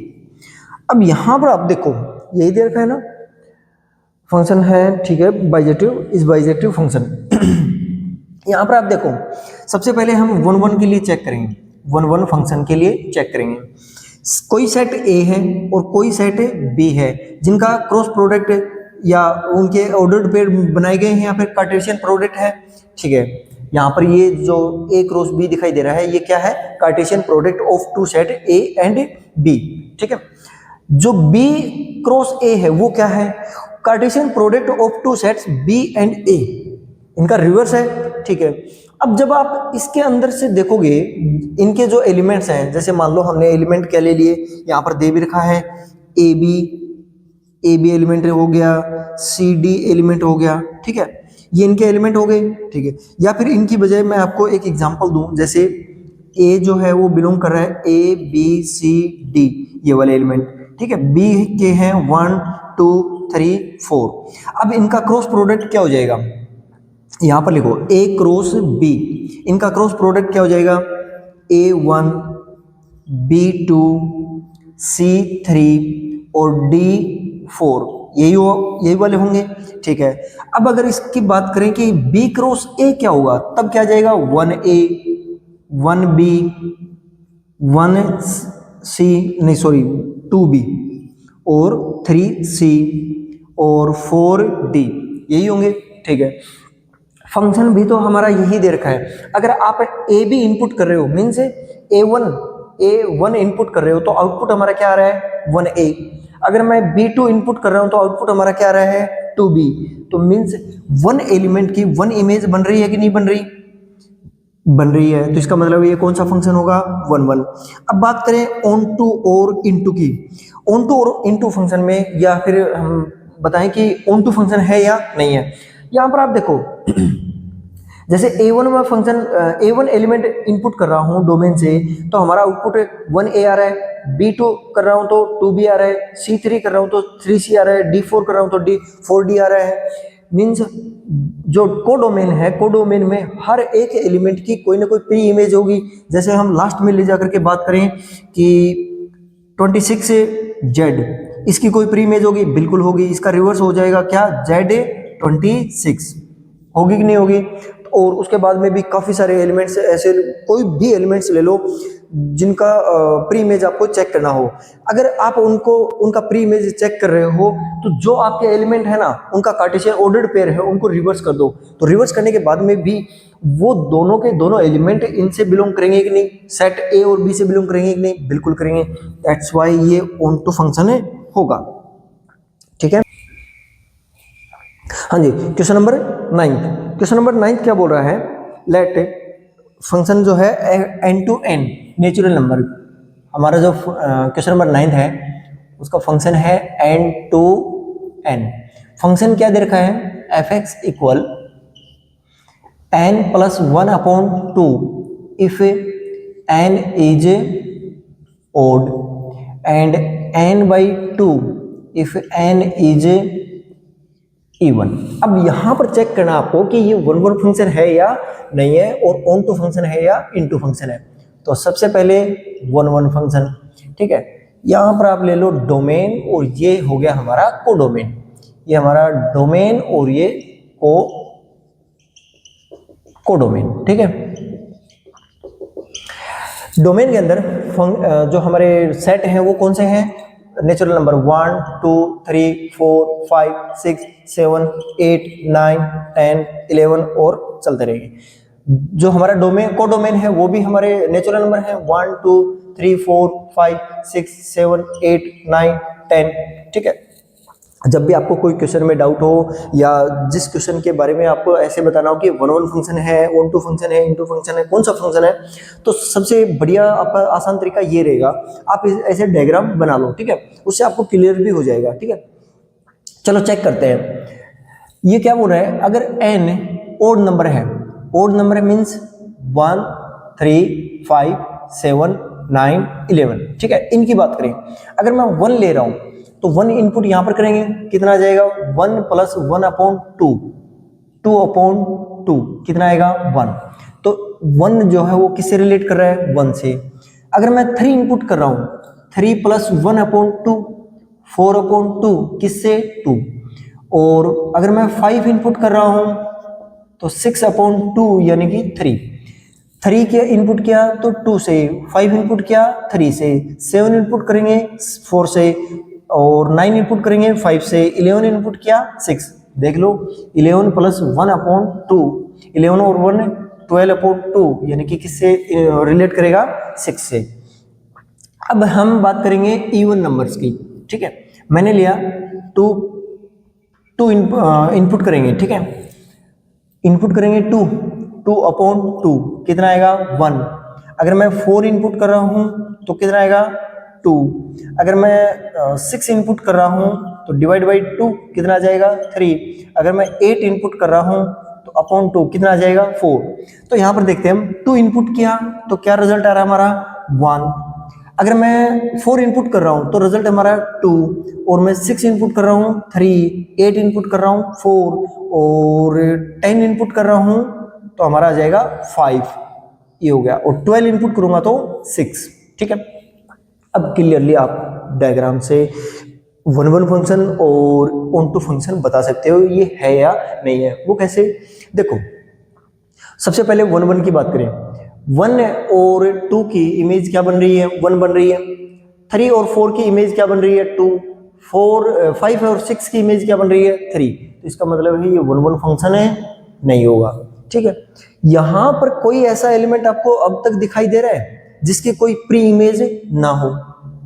अब यहां पर आप देखो यही दे रखा है ना, फंक्शन है, ठीक है, बाइजेक्टिव, इस बाइजेक्टिव फंक्शन। यहां पर आप देखो सबसे पहले हम 1 1 के लिए चेक करेंगे, 1 1 फंक्शन के लिए चेक करेंगे। कोई सेट ए है और कोई सेट बी है जिनका क्रॉस प्रोडक्ट या उनके ऑर्डर्ड पेयर बनाए गए हैं या फिर कार्टेशियन प्रोडक्ट है, ठीक है। यहाँ पर ये जो ए क्रॉस बी दिखाई दे रहा है ये क्या है, Cartesian product of two set A and B, ठीक है। जो बी क्रॉस ए है वो क्या है, Cartesian product of two sets B and A, इनका रिवर्स है, ठीक है। अब जब आप इसके अंदर से देखोगे इनके जो एलिमेंट्स हैं, जैसे मान लो हमने एलिमेंट क्या ले लिए, यहाँ पर दे भी रखा है ए बी एलिमेंट हो गया, सी डी एलिमेंट हो गया, ठीक है, ये इनके एलिमेंट हो गए, ठीक है। या फिर इनकी बजाय मैं आपको एक एग्जांपल दूं, जैसे ए जो है वो बिलोंग कर रहा है ए बी सी डी ये वाले एलिमेंट, ठीक है। बी के हैं 1 2 3 4। अब इनका क्रॉस प्रोडक्ट क्या हो जाएगा, यहां पर लिखो ए क्रॉस बी, इनका क्रॉस प्रोडक्ट क्या हो जाएगा A1 B2 C3 और D4, यही वाले होंगे, ठीक है। अब अगर इसकी बात करें कि B क्रॉस A क्या होगा, तब क्या जाएगा 1A 1B 1C नहीं सॉरी 2B और 3C और 4D, यही होंगे, ठीक है। फंक्शन भी तो हमारा यही दे रखा है। अगर आप ए बी इनपुट कर रहे हो मीन्स A1 इनपुट कर रहे हो तो आउटपुट हमारा क्या आ रहा है 1A। अगर मैं B2 इनपुट कर रहा हूं तो आउटपुट हमारा क्या आ रहा है 2B। तो मीन्स 1 एलिमेंट की 1 इमेज बन रही है कि नहीं बन रही है, तो इसका मतलब ये कौन सा फंक्शन होगा 1 1। अब बात करें ऑन टू और इनटू की। ऑन टू और इनटू फंक्शन में, या फिर हम बताएं कि ऑन टू फंक्शन है या नहीं है। यहां पर आप देखो जैसे A1 में फंक्शन A1 एलिमेंट इनपुट कर रहा हूँ डोमेन से, तो हमारा आउटपुट 1A आ रहा है, B2 कर रहा हूँ तो 2B आ रहा है, C3 कर रहा हूँ तो 3C आ रहा है, D4 कर रहा हूँ तो 4D आ रहा है। मीन्स जो कोडोमेन है, कोडोमेन में हर एक एलिमेंट की कोई ना कोई प्री इमेज होगी। जैसे हम लास्ट में ले जाकर के बात करें कि 26Z, इसकी कोई प्री इमेज होगी, बिल्कुल होगी। इसका रिवर्स हो जाएगा क्या, Z26 होगी कि नहीं होगी। और उसके बाद में भी काफ़ी सारे एलिमेंट्स ऐसे, कोई भी एलिमेंट्स ले लो जिनका प्री इमेज आपको चेक करना हो। अगर आप उनका प्री इमेज चेक कर रहे हो तो जो आपके एलिमेंट है ना, उनका कार्टेशियन ऑर्डर्ड पेयर है, उनको रिवर्स कर दो। तो रिवर्स करने के बाद में भी वो दोनों के दोनों एलिमेंट इनसे बिलोंग करेंगे कि नहीं, सेट ए और बी से बिलोंग करेंगे कि नहीं, बिल्कुल करेंगे। दैट्स वाई ये ऑन टू फंक्शन है होगा। ठीक है, हाँ जी। क्वेश्चन नंबर 9, क्वेश्चन नंबर 9 क्या बोल रहा है, लेट फंक्शन जो है n to n natural number. हमारा जो क्वेश्चन नंबर 9 है उसका फंक्शन है n टू n। फंक्शन क्या दे रखा है, f(x) equal n plus 1/2 if n is odd and n/2 if n is even. अब यहां पर चेक करना आपको कि ये 1 फंक्शन है या नहीं है, और ऑन टू फंक्शन है या इनटू फंक्शन है। तो सबसे पहले 1 फंक्शन, ठीक है। यहां पर आप ले लो डोमेन, और ये हो गया हमारा कोडोमेन। ये हमारा डोमेन और ये कोडोमेन, ठीक है। डोमेन के अंदर जो हमारे सेट हैं वो कौन से हैं, नेचुरल नंबर 1 2 3 4 5 6 7 8 9 10 11 और चलते रहेंगे। जो हमारा डोमेन कोडोमेन है वो भी हमारे नेचुरल नंबर है 1 2 3 4 5 6 7 8 9 10, ठीक है। जब भी आपको कोई क्वेश्चन में डाउट हो, या जिस क्वेश्चन के बारे में आपको ऐसे बताना हो कि 1 फंक्शन है, ऑन टू फंक्शन है, इनटू फंक्शन है, कौन सा फंक्शन है, तो सबसे बढ़िया आपका आसान तरीका ये रहेगा, आप ऐसे डायग्राम बना लो, ठीक है। उससे आपको क्लियर भी हो जाएगा, ठीक है। चलो चेक करते हैं। ये क्या बोल रहा है, अगर n ओड नंबर है, ओड नंबर मीन्स 1 3 5 7 9 11, ठीक है। इनकी बात करें, अगर मैं 1 ले रहा हूं तो 1 इनपुट यहां पर करेंगे, कितना आ जाएगा, 1 प्लस 1/2, 2/2 कितना आएगा 1। तो 1 जो है वो किससे रिलेट कर रहा है, 1 से। अगर मैं 3 इनपुट कर रहा हूं, 3 प्लस 1/2, 4/2 किससे, 2। और अगर मैं 5 इनपुट कर रहा हूं तो 6/2 यानी कि 3 के इनपुट किया तो 2 से, 5 इनपुट किया 3 से, 7 इनपुट करेंगे 4 से, और 9 इनपुट करेंगे 5 से, 11 इनपुट किया 6। देख लो 11 प्लस 1/2, 11 और 1 12/2 यानी कि किससे रिलेट करेगा, 6 से। अब हम बात करेंगे इवन नंबर्स की, ठीक है। मैंने लिया 2 इनपुट करेंगे, ठीक है। इनपुट करेंगे 2/2 कितना आएगा 1। अगर मैं 4 इनपुट कर रहा हूं तो कितना आएगा 2। अगर मैं 6 इनपुट कर रहा हूं तो डिवाइड बाई 2 कितना आ जाएगा 3। अगर मैं 8 इनपुट कर रहा हूं तो अपॉन 2 कितना आ जाएगा 4। तो यहां पर देखते हैं हम, 2 इनपुट किया तो क्या रिजल्ट आ रहा है हमारा 1। अगर मैं 4 इनपुट कर रहा हूं तो रिजल्ट हमारा 2, और मैं 6 इनपुट कर रहा हूं 3, 8 इनपुट कर रहा हूं 4, और 10 इनपुट कर रहा हूं तो हमारा आ जाएगा 5, ये हो गया। और 12 इनपुट करूंगा तो 6, ठीक है। अब क्लियरली आप डायग्राम से 1 फंक्शन और ऑन टू फंक्शन बता सकते हो ये है या नहीं है। वो कैसे, देखो सबसे पहले 1 की बात करें, 1 और 2 की इमेज क्या बन रही है, 1 बन रही है। 3 और 4 की इमेज क्या बन रही है, 2। 5 और 6 की इमेज क्या बन रही है, 3। तो इसका मतलब है ये 1 फंक्शन है, नहीं होगा, ठीक है। यहां पर कोई ऐसा एलिमेंट आपको अब तक दिखाई दे रहा है जिसकी कोई प्री इमेज ना हो,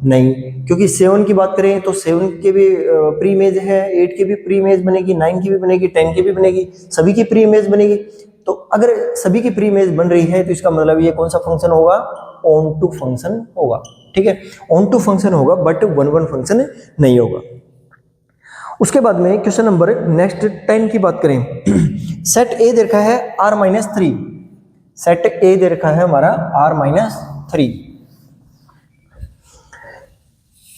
नहीं। क्योंकि 7 की बात करें तो 7 के भी प्री इमेज है, 8 की भी प्री इमेज बनेगी, 9 की भी बनेगी, 10 की भी बनेगी, सभी की प्री इमेज बनेगी। तो अगर सभी की प्री इमेज बन रही है तो इसका मतलब ये कौन सा फंक्शन होगा, ऑन टू फंक्शन होगा, ठीक है। ऑन टू फंक्शन होगा बट 1 फंक्शन नहीं होगा। उसके बाद में क्वेश्चन नंबर नेक्स्ट 10 की बात करें। सेट ए दे रखा है r-3, सेट ए दे रखा है हमारा r-3,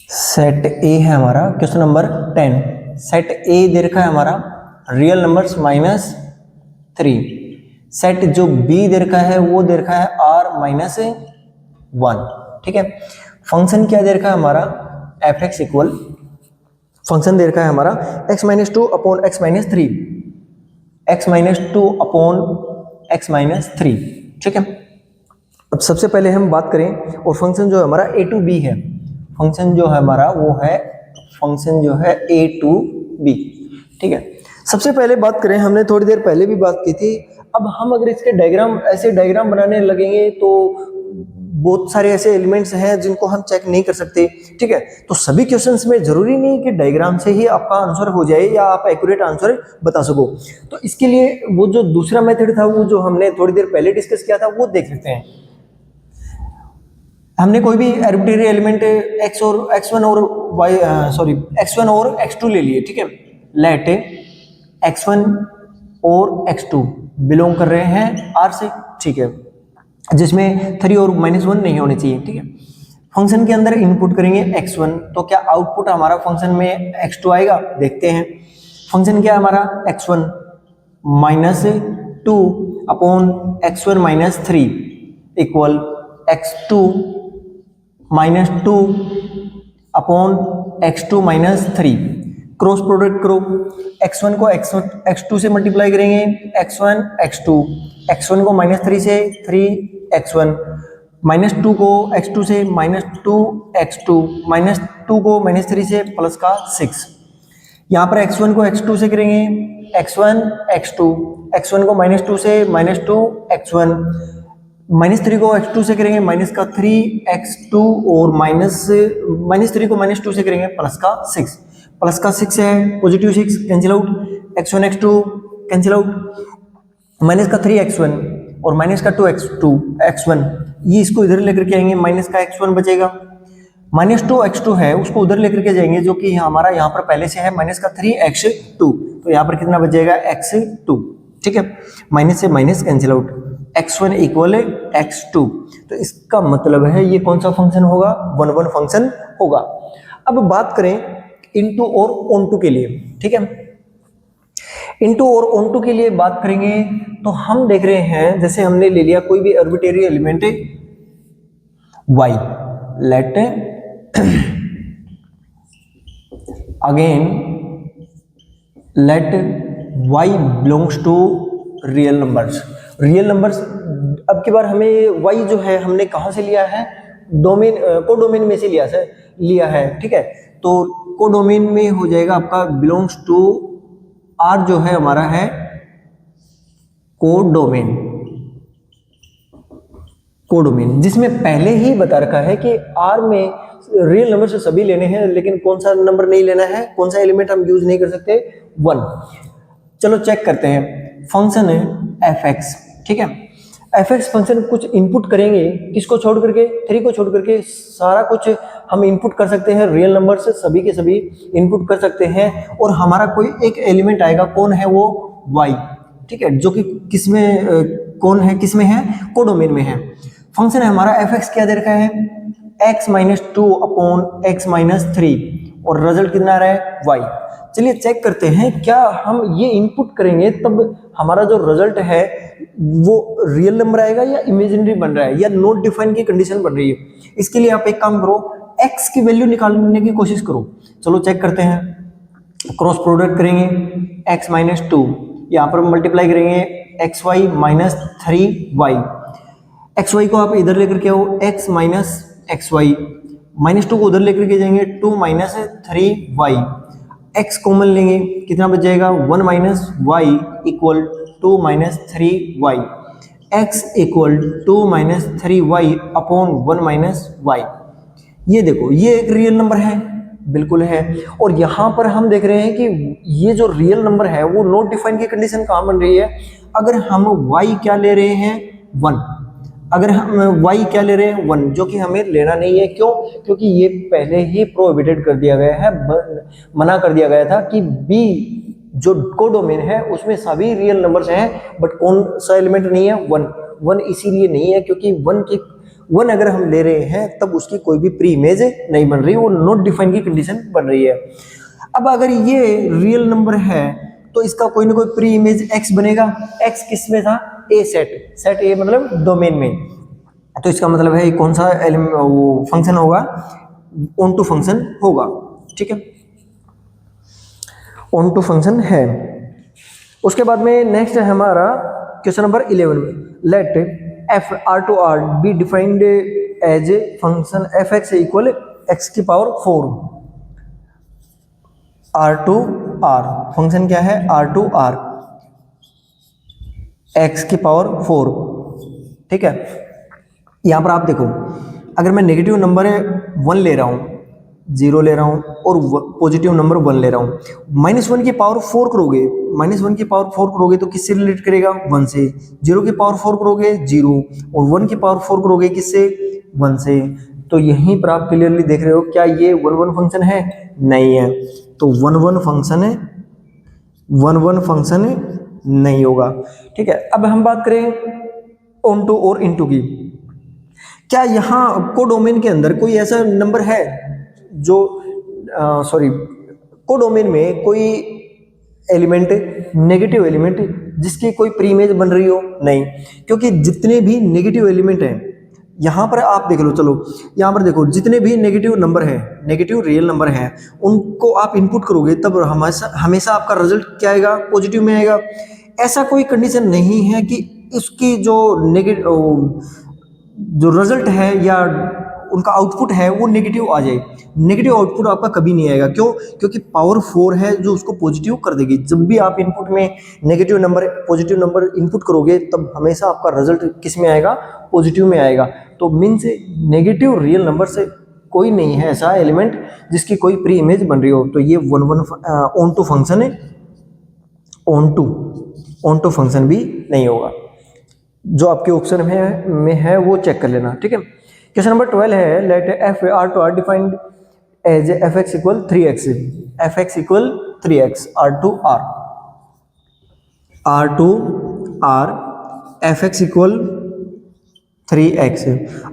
सेट ए है हमारा क्वेश्चन नंबर 10, सेट ए दे रखा है हमारा रियल नंबर्स -3, सेट जो बी दे रखा है वो दे रखा है r-1, ठीक है। फंक्शन क्या दे रखा है हमारा f(x) इक्वल, फंक्शन दे रखा है हमारा x-2 upon x-3, x-2 upon x-3, ठीक है। अब सबसे पहले हम बात करें, और फंक्शन जो है हमारा a to b है, फंक्शन जो है हमारा वो है फंक्शन जो है a to b, ठीक है। सबसे पहले बात करें, हमने थोड़ी देर पहले भी बात की थी, अब हम अगर इसके डायग्राम, ऐसे डायग्राम बनाने लगेंगे तो बहुत सारे ऐसे एलिमेंट्स हैं जिनको हम चेक नहीं कर सकते, ठीक है। तो सभी क्वेश्चंस में जरूरी नहीं कि डायग्राम से ही आपका आंसर हो जाए या आप एक्यूरेट आंसर बता सको। तो इसके लिए वो जो दूसरा मेथड था, वो जो हमने थोड़ी देर पहले डिस्कस किया था, वो देख लेते हैं। हमने कोई भी आर्बिट्रेरी एलिमेंट x1 और x2 ले लिए, ठीक है। लेट x1 और x2 बिलोंग कर रहे हैं R से, ठीक है, जिसमें 3 और -1 नहीं होने चाहिए, ठीक है। फंक्शन के अंदर इनपुट करेंगे x1, तो क्या आउटपुट हमारा फंक्शन में x2 आएगा, देखते हैं। फंक्शन क्या है हमारा x1 -2 upon x1 -3 equal x2 -2 upon x2 -3। Cross product करो, x1 को x2 से मल्टीप्लाई करेंगे, x1 x2, x1 को -3 से 3x1, -2 को x2 से -2x2, -2 को -3 से प्लस का 6। यहाँ पर x1 को x2 से करेंगे, x1 x2, x1 को -2 से -2x1, -3 को x2 से करेंगे माइनस का 3x2, और -3 को -2 से करेंगे प्लस का 6। प्लस का 6 है, positive 6 cancel out, x1 x2 cancel out, minus का 3x1 और माइनस का 2x1, ये इसको इधर लेकर के आएंगे, माइनस का x1 बचेगा, -2x2 है उसको उधर लेकर के जाएंगे, जो कि हमारा यहाँ पर पहले से है माइनस का 3x2, तो यहाँ पर कितना बचेगा x2, ठीक है। माइनस से minus cancel out, x1 equal x2, तो इसका मतलब है ये कौन सा फंक्शन होगा, 1 फंक्शन होगा। अब बात करें इनटू और ऑनटू के लिए, ठीक है। इनटू और ऑनटू के लिए बात करेंगे तो हम देख रहे हैं, जैसे हमने ले लिया कोई भी arbitrary element y, let again let y belongs to real numbers, real numbers. अब की बार हमें y जो है हमने कहां से लिया है, डोमेन, कोडोमेन में से लिया है, ठीक है। तो कोडोमेन में हो जाएगा आपका बिलोंग्स टू R, जो है हमारा है कोडोमेन, कोडोमेन जिसमें पहले ही बता रखा है कि R में रियल नंबर से सभी लेने हैं, लेकिन कौन सा नंबर नहीं लेना है, कौन सा एलिमेंट हम यूज नहीं कर सकते, 1। चलो चेक करते हैं, फंक्शन है f(x), ठीक है। f(x) फंक्शन कुछ इनपुट करेंगे, किसको छोड़ करके, 3 को छोड़ करके सारा कुछ हम इनपुट कर सकते हैं, रियल नंबर से सभी के सभी इनपुट कर सकते हैं, और हमारा कोई एक एलिमेंट आएगा, कौन है वो, y, ठीक है, जो कि किसमें कौन है, किसमें है, कोडोमेन में है। फंक्शन है हमारा f(x) क्या दे रखा है, x-2 अपॉन x-3, और रिजल्ट कितना आ रहा है, y। चलिए चेक करते हैं, क्या हम ये इनपुट करेंगे तब हमारा जो रिजल्ट है वो रियल नंबर आएगा या इमेजिनरी बन रहा है, या नॉट डिफाइन की कंडीशन बन रही है। इसके लिए आप एक काम करो, x की वैल्यू निकालने की कोशिश करो। चलो चेक करते हैं, क्रॉस प्रोडक्ट करेंगे, x-2, यहाँ पर मल्टीप्लाई करेंगे xy -3y, xy को आप इधर लेकर के आओ, x -xy, -2 को उधर लेकर के जाएंगे, 2 -3y, x कॉमन लेंगे, कितना बच जाएगा, 1 y equal 2 3y, x equal 2 3y upon 1 y। ये देखो, ये एक रियल नंबर है, बिल्कुल है। और यहाँ पर हम देख रहे हैं कि ये जो रियल नंबर है वो नॉट डिफाइन की कंडीशन कहाँ बन रही है, अगर हम y क्या ले रहे हैं, 1, अगर हम y क्या ले रहे हैं, 1, जो कि हमें लेना नहीं है। क्यों? क्योंकि ये पहले ही प्रोहिबिटेड कर दिया गया है, मना कर दिया गया था कि b जो कोडोमेन है उसमें सभी रियल नंबर्स हैं, बट कौन सा एलिमेंट नहीं है? वन। वन इसीलिए नहीं है क्योंकि वन अगर हम ले रहे हैं तब उसकी कोई भी प्री इमेज नहीं बन रही, वो नॉट डिफाइन की कंडीशन बन रही है। अब अगर ये रियल नंबर है तो इसका कोई ना कोई प्री इमेज एक्स बनेगा। एक्स किस में था? ए सेट, सेट ए मतलब डोमेन में। तो इसका मतलब है कौन सा वो फंक्शन होगा? ऑन टू फंक्शन होगा, ठीक है, ऑन टू फंक्शन है। उसके बाद में नेक्स्ट है हमारा क्वेश्चन नंबर 11 में, let f R to R be defined as a function F x equal x की power 4। R to R function क्या है? आर टू आर एक्स की पावर 4, ठीक है। यहां पर आप देखो, अगर मैं नेगेटिव नंबर 1 ले रहा हूं, 0 ले रहा हूं और पॉजिटिव नंबर 1 ले रहा हूं, -1 की पावर 4 करोगे, -1 की पावर 4 करोगे तो किससे रिलेट करेगा? 1 से। 0 की पावर 4 करोगे 0, और 1 की पावर 4 करोगे किससे? 1 से। तो यहीं पर आप क्लियरली देख रहे हो, क्या ये 1 1 फंक्शन है? नहीं है। तो 1 1 फंक्शन है, 1 1 फंक्शन नहीं होगा, ठीक है। अब हम बात करें ऑन टू और इनटू की। क्या यहाँ कोडोमेन के अंदर कोई ऐसा नंबर है जो कोडोमेन में कोई एलिमेंट, नेगेटिव एलिमेंट जिसकी कोई प्री इमेज बन रही हो? नहीं, क्योंकि जितने भी नेगेटिव एलिमेंट हैं यहां पर आप देख लो, चलो यहां पर देखो, जितने भी नेगेटिव नंबर हैं, नेगेटिव रियल नंबर हैं, उनको आप इनपुट करोगे तब हमेशा आपका रिजल्ट क्या आएगा? पॉजिटिव में आएगा। ऐसा कोई कंडीशन नहीं है कि उसकी जो रिजल्ट है या उनका आउटपुट है वो नेगेटिव आ जाए। नेगेटिव आउटपुट आपका कभी नहीं आएगा। क्यों? क्योंकि पावर 4 है जो उसको पॉजिटिव कर देगी। जब भी आप इनपुट में negative number positive number input करोगे तब हमेशा आपका रिजल्ट किस में आएगा? पॉजिटिव में आएगा। तो मीन्स नेगेटिव रियल नंबर से कोई नहीं है ऐसा एलिमेंट जिसकी कोई प्री इमेज बन रही हो। तो ये 1 1 ऑन टू फंक्शन है, ऑन टू फंक्शन भी नहीं होगा। जो आपके ऑप्शन में है वो चेक कर लेना, ठीक है। क्वेश्चन नंबर 12 है, let f R to R defined as f x equal 3x, f x equal 3x, R to R F x equal 3x।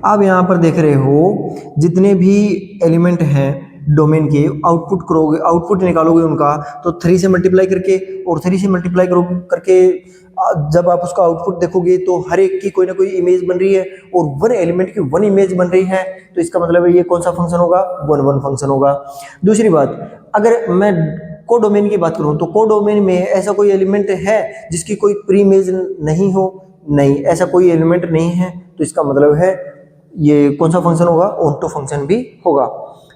आप यहाँ पर देख रहे हो जितने भी एलिमेंट हैं डोमेन के, आउटपुट करोगे, आउटपुट निकालोगे उनका तो 3 से मल्टीप्लाई करके, और 3 से मल्टीप्लाई करके जब आप उसका आउटपुट देखोगे तो हर एक की कोई ना कोई इमेज बन रही है, और 1 एलिमेंट की 1 इमेज बन रही है। तो इसका मतलब है ये कौन सा फंक्शन होगा? 1 1 फंक्शन होगा। दूसरी बात, अगर मैं कोडोमेन की बात करूं तो कोडोमेन में ऐसा कोई एलिमेंट है जिसकी कोई प्री इमेज नहीं हो? नहीं, ऐसा कोई एलिमेंट नहीं है। तो इसका मतलब है ये कौन सा फंक्शन होगा? ऑन टू फंक्शन भी होगा।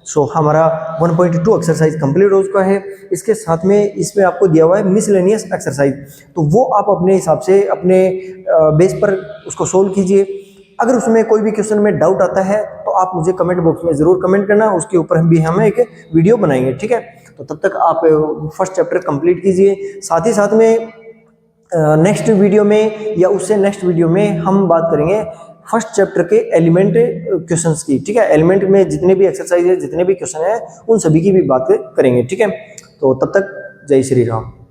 सो हमारा 1.2 एक्सरसाइज कंप्लीट हो चुका है। इसके साथ में इसमें आपको दिया हुआ है मिसलेनियस एक्सरसाइज, तो वो आप अपने हिसाब से अपने बेस पर उसको सोल्व कीजिए। अगर उसमें कोई भी क्वेश्चन में डाउट आता है तो आप मुझे कमेंट बॉक्स में ज़रूर कमेंट करना, उसके ऊपर भी हम एक वीडियो बनाएंगे, ठीक है। तो तब तक आप फर्स्ट चैप्टर कंप्लीट कीजिए। साथ ही साथ में नेक्स्ट वीडियो में या उससे नेक्स्ट वीडियो में हम बात करेंगे फर्स्ट चैप्टर के एलिमेंट क्वेश्चंस की, ठीक है। एलिमेंट में जितने भी एक्सरसाइज है, जितने भी क्वेश्चन है, उन सभी की भी बात करेंगे, ठीक है। तो तब तक जय श्री राम।